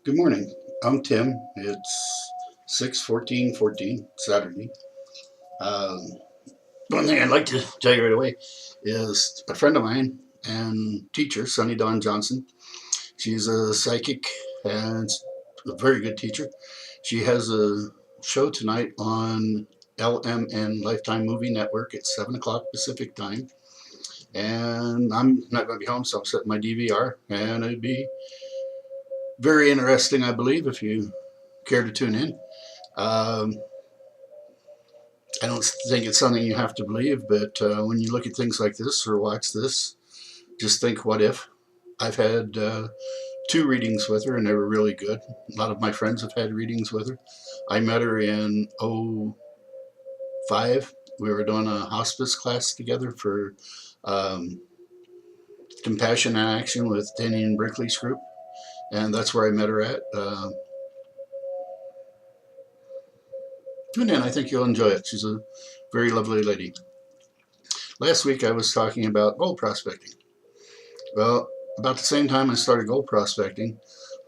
Good morning. I'm Tim. It's 6:14:14 Saturday. Um, One thing I'd like to tell you right away is a friend of mine and teacher, Sunny Dawn Johnson. She's a psychic and a very good teacher. She has a show tonight on LMN Lifetime Movie Network at 7 o'clock Pacific time. And I'm not going to be home, so I'm setting my DVR. And it'd be very interesting, I believe, if you care to tune in. Um, I don't think it's something you have to believe, but when you look at things like this or watch this, just think, what if? I've had two readings with her, and they were really good. A lot of my friends have had readings with her. I met her in '05. We were doing a hospice class together for um, Compassion and Action with Danny and Brinkley's group, and that's where I met her at. Tune in. I think you'll enjoy it. She's a very lovely lady. Last week I was talking about gold prospecting. Well, about the same time I started gold prospecting,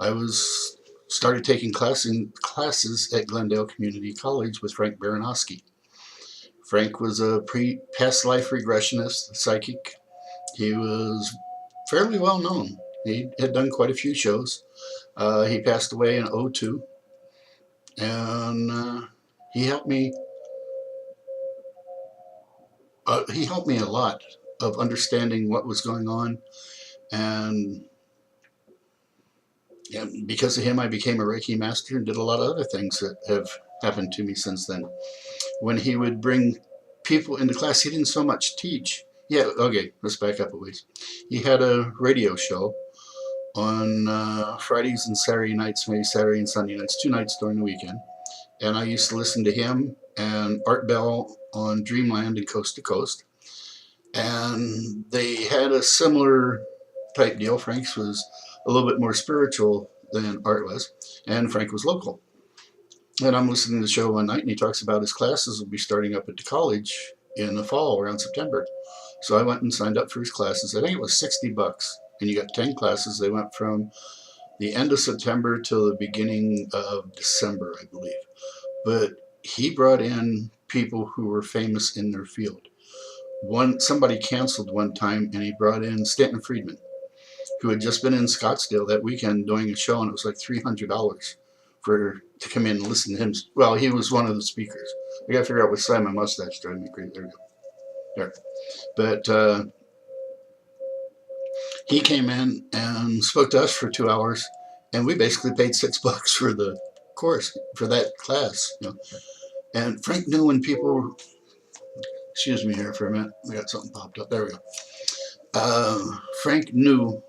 I was started taking classes at Glendale Community College with Frank Baranowski. Frank was a past life regressionist, psychic. He was fairly well known. He had done quite a few shows. He passed away in '02, and he helped me. He helped me a lot of understanding what was going on, and because of him, I became a Reiki master and did a lot of other things that have happened to me since then. When he would bring people into class, he didn't so much teach. Yeah, okay, let's back up a ways. He had a radio show on Fridays and Saturday nights, maybe Saturday and Sunday nights, 2 nights during the weekend. And I used to listen to him and Art Bell on Dreamland and Coast to Coast. And they had a similar type deal. Frank's was a little bit more spiritual than Art was, and Frank was local. And I'm listening to the show one night, and he talks about his classes will be starting up at the college in the fall, around September. So I went and signed up for his classes. I think it was $60, and you got 10 classes. They went from the end of September till the beginning of December, I believe. But he brought in people who were famous in their field. Somebody canceled one time, and he brought in Stanton Friedman, who had just been in Scottsdale that weekend doing a show, and it was like $300 to come in and listen to him. Well, he was one of the speakers. I got to figure out which side my mustache driving me crazy. There we go. There. But he came in and spoke to us for 2 hours, and we basically paid $6 for the course for that class. And Frank knew when people. Excuse me here for a minute. We got something popped up. There we go. Frank knew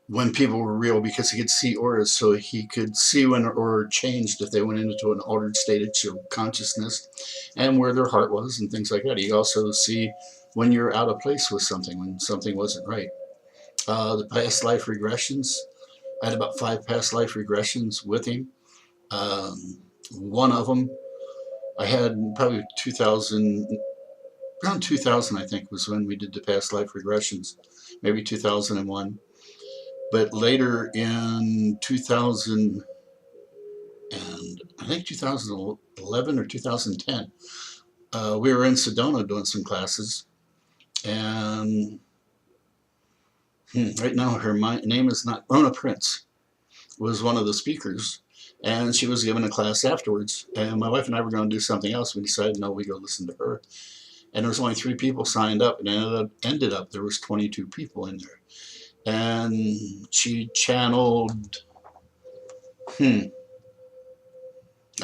when people were real because he could see auras, so he could see when an aura changed if they went into an altered state of consciousness and where their heart was and things like that. He also see when you're out of place with something, when something wasn't right. The past life regressions, I had about 5 past life regressions with him. One of them I had probably 2000, around 2000 I think was when we did the past life regressions, maybe 2001. But later in 2000, and I think 2011 or 2010, we were in Sedona doing some classes, and right now her name is not Rona Prince, was one of the speakers, and she was giving a class afterwards. And my wife and I were going to do something else. We decided no, we go listen to her. And there was only 3 people signed up, and ended up there was 22 people in there. And she channeled, I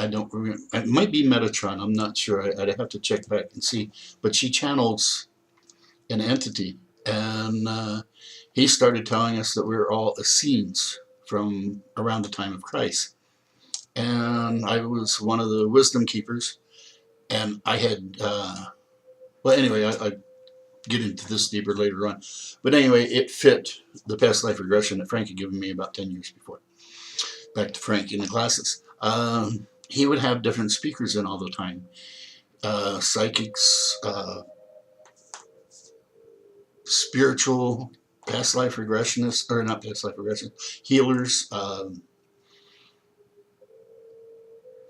don't remember, it might be Metatron, I'm not sure, I'd have to check back and see, but she channels an entity, and he started telling us that we were all Essenes from around the time of Christ. And I was one of the wisdom keepers, and I had, well anyway, I get into this deeper later on. But anyway, it fit the past life regression that Frank had given me about 10 years before. Back to Frank in the classes. He would have different speakers in all the time. Psychics, spiritual past life regressionists, or not past life regression, healers,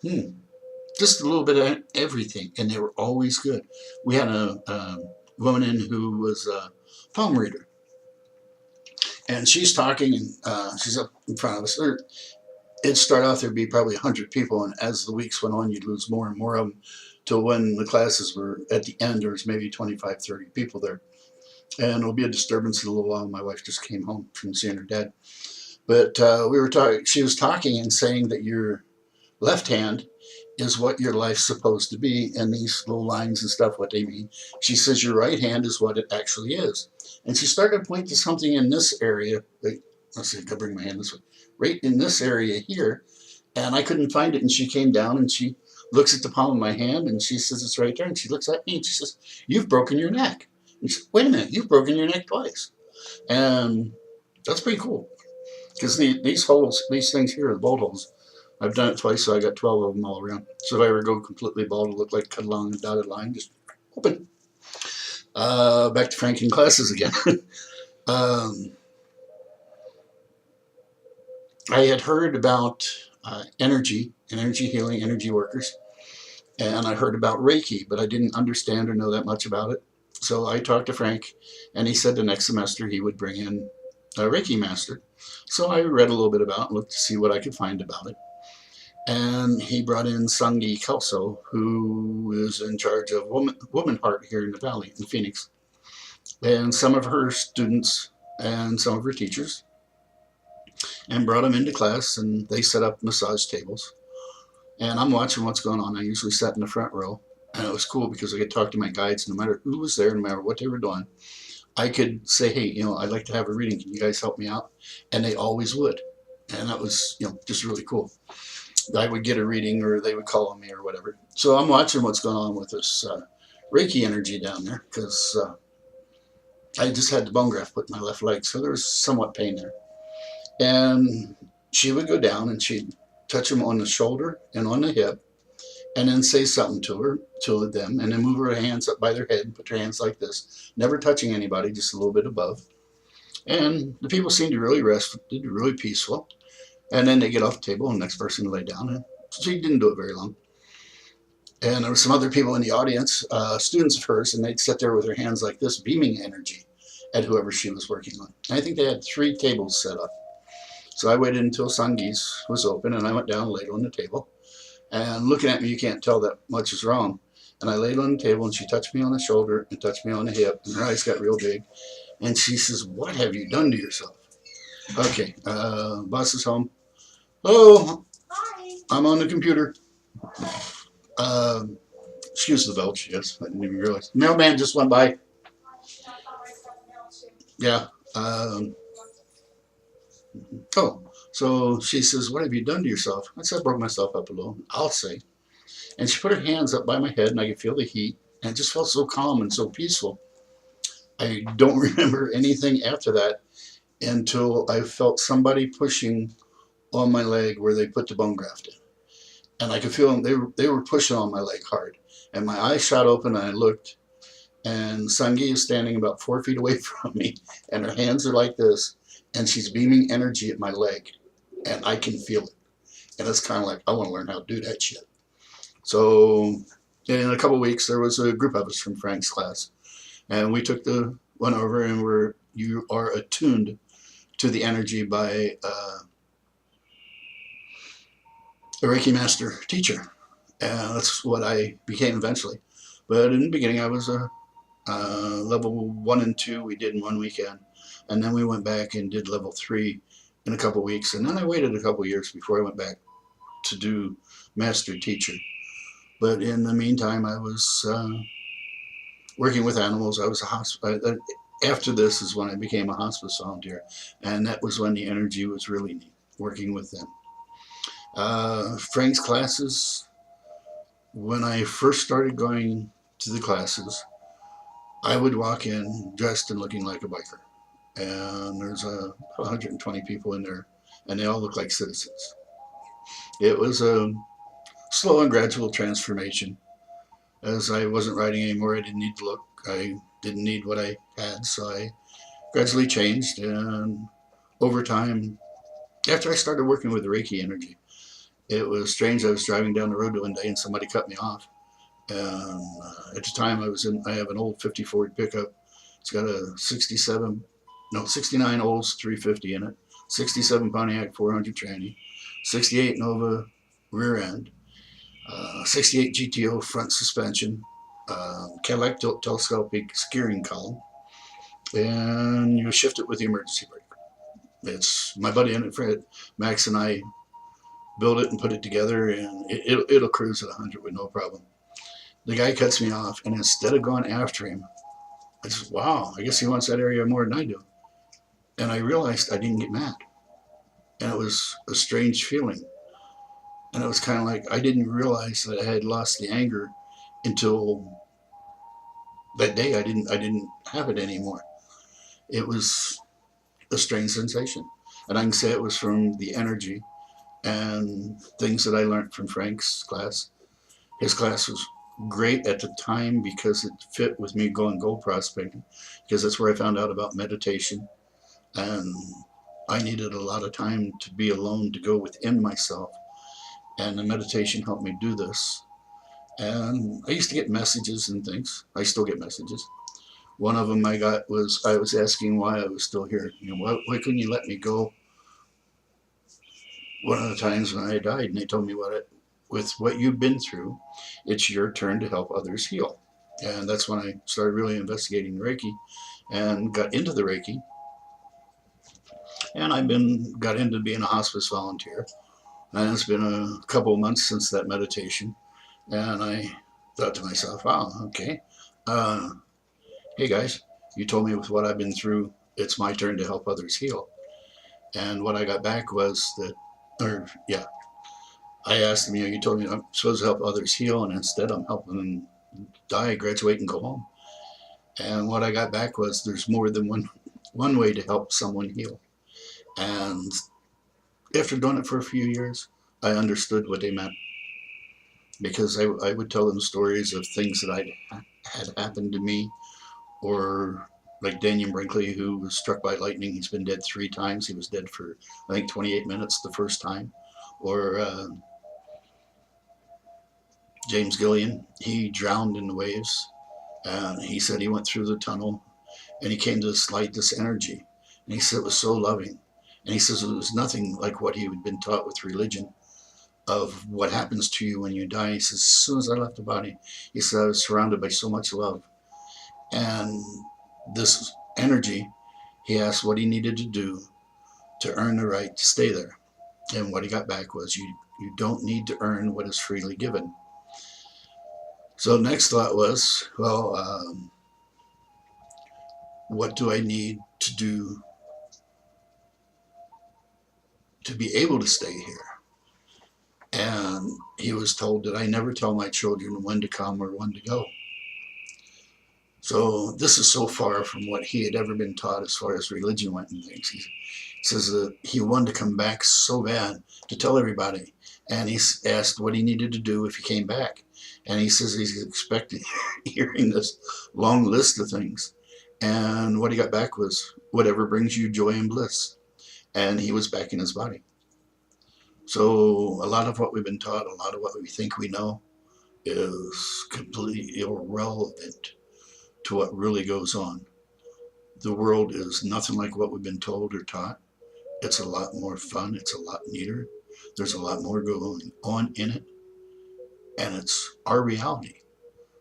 hmm, just a little bit of everything, and they were always good. We had a woman in who was a palm reader, and she's talking, and she's up in front of us. It'd start off, there'd be probably 100 people, and as the weeks went on, you'd lose more and more of them, till when the classes were at the end, there was maybe 25, 30 people there. And it'll be a disturbance in a little while. My wife just came home from seeing her dad. But we were talking, she was talking and saying that your left hand is what your life's supposed to be, and these little lines and stuff, what they mean. She says your right hand is what it actually is. And she started to point to something in this area. Let's see, I can bring my hand this way. Right in this area here, and I couldn't find it. And she came down and she looks at the palm of my hand, and she says it's right there. And she looks at me and she says, "You've broken your neck." And she said, "Wait a minute, you've broken your neck twice." And that's pretty cool, because these holes, these things here, the bolt holes, I've done it twice, so I got 12 of them all around. So if I ever go completely bald, it'll look like cut along a dotted line, just open. Back to Franken classes again. um, I had heard about energy healing, energy workers, and I heard about Reiki, but I didn't understand or know that much about it. So I talked to Frank, and he said the next semester he would bring in a Reiki master. So I read a little bit about it, looked to see what I could find about it. And he brought in Sangi Kelso, who is in charge of Woman Heart here in the Valley, in Phoenix. And some of her students and some of her teachers, and brought them into class, and they set up massage tables. And I'm watching what's going on. I usually sat in the front row, and it was cool because I could talk to my guides no matter who was there, no matter what they were doing. I could say, "Hey, I'd like to have a reading. Can you guys help me out?" And they always would. And that was, just really cool. I would get a reading, or they would call on me or whatever. So I'm watching what's going on with this Reiki energy down there, because I just had the bone graft put in my left leg, so there was somewhat pain there. And she would go down and she'd touch him on the shoulder and on the hip, and then say something to them, and then move her hands up by their head and put their hands like this, never touching anybody, just a little bit above. And the people seemed to really rest, really peaceful. And then they get off the table, and the next person lay down. And she didn't do it very long. And there were some other people in the audience, students of hers, and they'd sit there with their hands like this, beaming energy at whoever she was working on. And I think they had 3 tables set up. So I waited until Sangeet's was open, and I went down and laid on the table. And looking at me, you can't tell that much is wrong. And I laid on the table, and she touched me on the shoulder and touched me on the hip, and her eyes got real big. And she says, "What have you done to yourself?" Okay, boss is home. "Oh, hi. I'm on the computer." Excuse the belch, yes, I didn't even realize. Mailman just went by. Yeah. Oh, so she says, "What have you done to yourself?" I said, "I broke myself up a little, I'll say." And she put her hands up by my head, and I could feel the heat, and it just felt so calm and so peaceful. I don't remember anything after that until I felt somebody pushing on my leg where they put the bone graft in. And I could feel them, they were pushing on my leg hard. And my eyes shot open, and I looked, and Sangi is standing about 4 feet away from me, and her hands are like this, and she's beaming energy at my leg, and I can feel it. And it's kind of like, I want to learn how to do that shit. So in a couple of weeks, there was a group of us from Frank's class, and we took the one over, and you are attuned to the energy by a Reiki master teacher. And that's what I became eventually. But in the beginning, I was a level 1 and 2 we did in one weekend, and then we went back and did level 3 in a couple weeks, and then I waited a couple years before I went back to do master teacher. But in the meantime, I was working with animals. I was a hospice. After this is when I became a hospice volunteer, and that was when the energy was really neat, working with them. Frank's classes, when I first started going to the classes, I would walk in dressed and looking like a biker. And there's 120 people in there, and they all look like citizens. It was a slow and gradual transformation. As I wasn't writing anymore, I didn't need to look. I didn't need what I had, so I gradually changed, and over time, after I started working with Reiki energy, it was strange. I was driving down the road one day and somebody cut me off. And at the time, I have an old 50 Ford pickup. It's got a 69 Olds 350 in it, 67 Pontiac 400 tranny, 68 Nova rear end, 68 GTO front suspension, Cadillac telescopic steering column, and you shift it with the emergency brake. It's my buddy and Fred Max and I build it and put it together, and it'll cruise at 100 with no problem. The guy cuts me off, and instead of going after him, I just, wow, I guess he wants that area more than I do. And I realized I didn't get mad. And it was a strange feeling. And it was kind of like I didn't realize that I had lost the anger until that day. I didn't have it anymore. It was a strange sensation. And I can say it was from the energy and things that I learned from Frank's class. His class was great at the time because it fit with me going gold prospecting, because that's where I found out about meditation, and I needed a lot of time to be alone, to go within myself, and the meditation helped me do this. And I used to get messages and things. I still get messages. One of them I got was I was asking why I was still here. You know, why couldn't you let me go one of the times when I died? And they told me with what you've been through, it's your turn to help others heal. And that's when I started really investigating Reiki and got into the Reiki. And got into being a hospice volunteer. And it's been a couple of months since that meditation. And I thought to myself, wow, okay. Hey guys, you told me with what I've been through, it's my turn to help others heal. And what I got back was I asked them, you told me I'm supposed to help others heal, and instead I'm helping them die, graduate, and go home. And what I got back was there's more than one way to help someone heal. And after doing it for a few years, I understood what they meant, because I would tell them stories of things that had happened to me, or like Daniel Brinkley, who was struck by lightning. He's been dead 3 times. He was dead for, I think, 28 minutes the first time. Or James Gillian, he drowned in the waves. And he said he went through the tunnel and he came to this light, this energy. And he said it was so loving. And he says it was nothing like what he had been taught with religion of what happens to you when you die. He says, as soon as I left the body, he said, I was surrounded by so much love. And this energy, he asked what he needed to do to earn the right to stay there. And what he got back was, you don't need to earn what is freely given. So next thought was, well, what do I need to do to be able to stay here? And he was told that I never tell my children when to come or when to go. So this is so far from what he had ever been taught as far as religion went and things. He says that he wanted to come back so bad to tell everybody. And he asked what he needed to do if he came back. And he says he's expecting hearing this long list of things. And what he got back was, whatever brings you joy and bliss. And he was back in his body. So a lot of what we've been taught, a lot of what we think we know, is completely irrelevant to what really goes on. The world is nothing like what we've been told or taught. It's a lot more fun. It's a lot neater. There's a lot more going on in it. And it's our reality.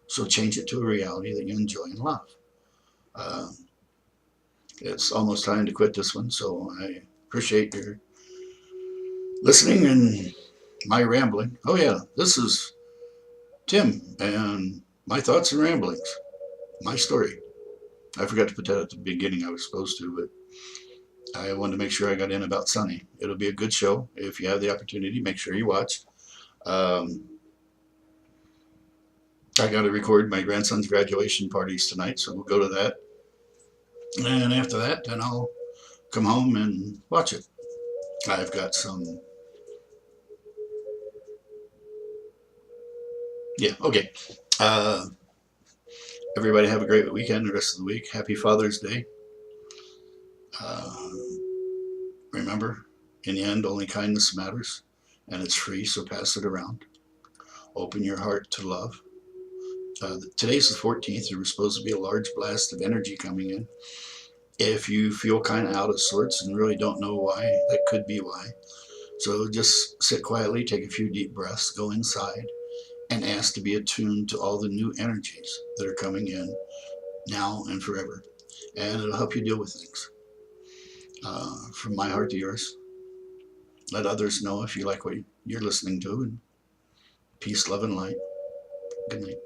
So change it to a reality that you enjoy and love. It's almost time to quit this one. So I appreciate your listening and my rambling. Oh yeah, this is Tim and my thoughts and ramblings. My story. I forgot to put that at the beginning. I was supposed to, but I wanted to make sure I got in about Sunny. It'll be a good show. If you have the opportunity, make sure you watch. I got to record my grandson's graduation parties tonight, so we'll go to that. And after that, then I'll come home and watch it. I've got some... Yeah, okay. Everybody have a great weekend the rest of the week. Happy Father's Day. Uh, Remember, in the end, only kindness matters, and it's free, so pass it around. Open your heart to love. Today's the 14th. There was supposed to be a large blast of energy coming in. If you feel kind of out of sorts and really don't know why, that could be why. So just sit quietly, take a few deep breaths, go inside, and ask to be attuned to all the new energies that are coming in now and forever. And it'll help you deal with things. From my heart to yours, let others know if you like what you're listening to. And peace, love, and light. Good night.